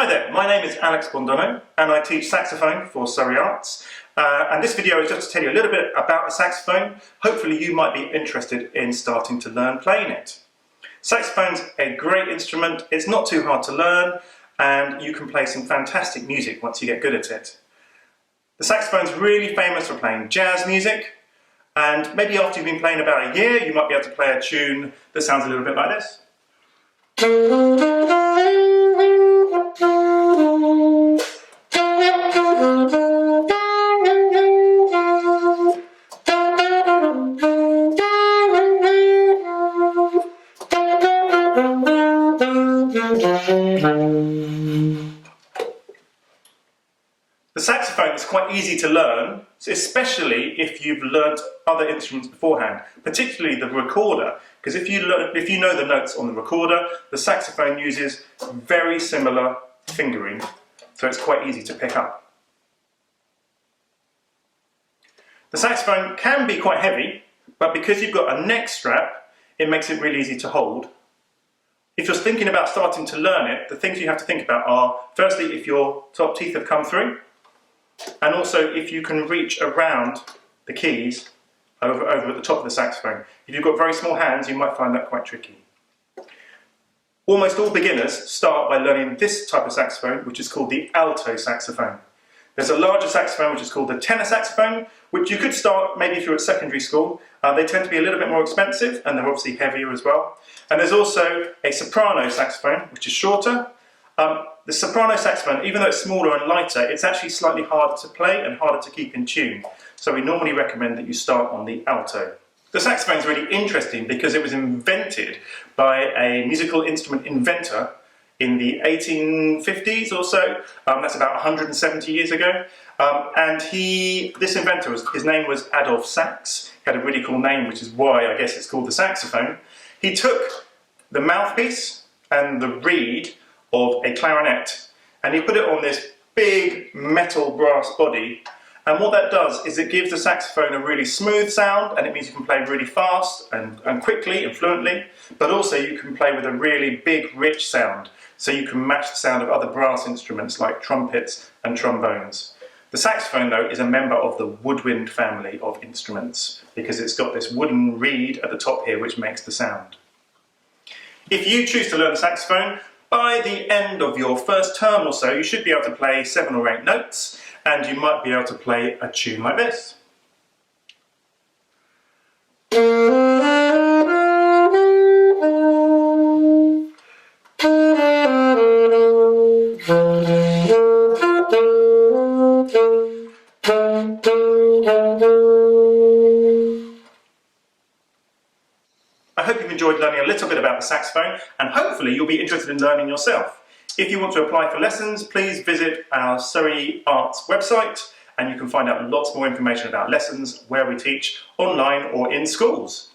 Hi there, my name is Alex Bondonnno and I teach saxophone for Surrey Arts. And this video is just to tell you a little bit about the saxophone. Hopefully you might be interested in starting to learn playing it. Saxophone's a great instrument, it's not too hard to learn, and you can play some fantastic music once you get good at it. The saxophone's really famous for playing jazz music, and maybe after you've been playing about a year you might be able to play a tune that sounds a little bit like this. The saxophone is quite easy to learn, especially if you've learnt other instruments beforehand, particularly the recorder, because if you know the notes on the recorder, the saxophone uses very similar fingering, so it's quite easy to pick up. The saxophone can be quite heavy, but because you've got a neck strap, it makes it really easy to hold. If you're thinking about starting to learn it, the things you have to think about are, firstly, if your top teeth have come through, and also if you can reach around the keys over at the top of the saxophone. If you've got very small hands, you might find that quite tricky. Almost all beginners start by learning this type of saxophone, which is called the alto saxophone. There's a larger saxophone which is called the tenor saxophone, which you could start maybe if you're at secondary school. They tend to be a little bit more expensive and they're obviously heavier as well. And there's also a soprano saxophone, which is shorter. The soprano saxophone, even though it's smaller and lighter, it's actually slightly harder to play and harder to keep in tune. So we normally recommend that you start on the alto. The saxophone is really interesting because it was invented by a musical instrument inventor in the 1850s or so. That's about 170 years ago. And this inventor, his name was Adolphe Sax. He had a really cool name, which is why I guess it's called the saxophone. He took the mouthpiece and the reed of a clarinet and he put it on this big metal brass body, and what that does is it gives the saxophone a really smooth sound, and it means you can play really fast and quickly and fluently, but also you can play with a really big rich sound, so you can match the sound of other brass instruments like trumpets and trombones. The saxophone though is a member of the woodwind family of instruments because it's got this wooden reed at the top here which makes the sound. If you choose to learn the saxophone, by the end of your first term or so, you should be able to play 7 or 8 notes, and you might be able to play a tune like this. I hope you've enjoyed learning a little bit about the saxophone, and hopefully you'll be interested in learning yourself. If you want to apply for lessons, please visit our Surrey Arts website and you can find out lots more information about lessons, where we teach, online or in schools.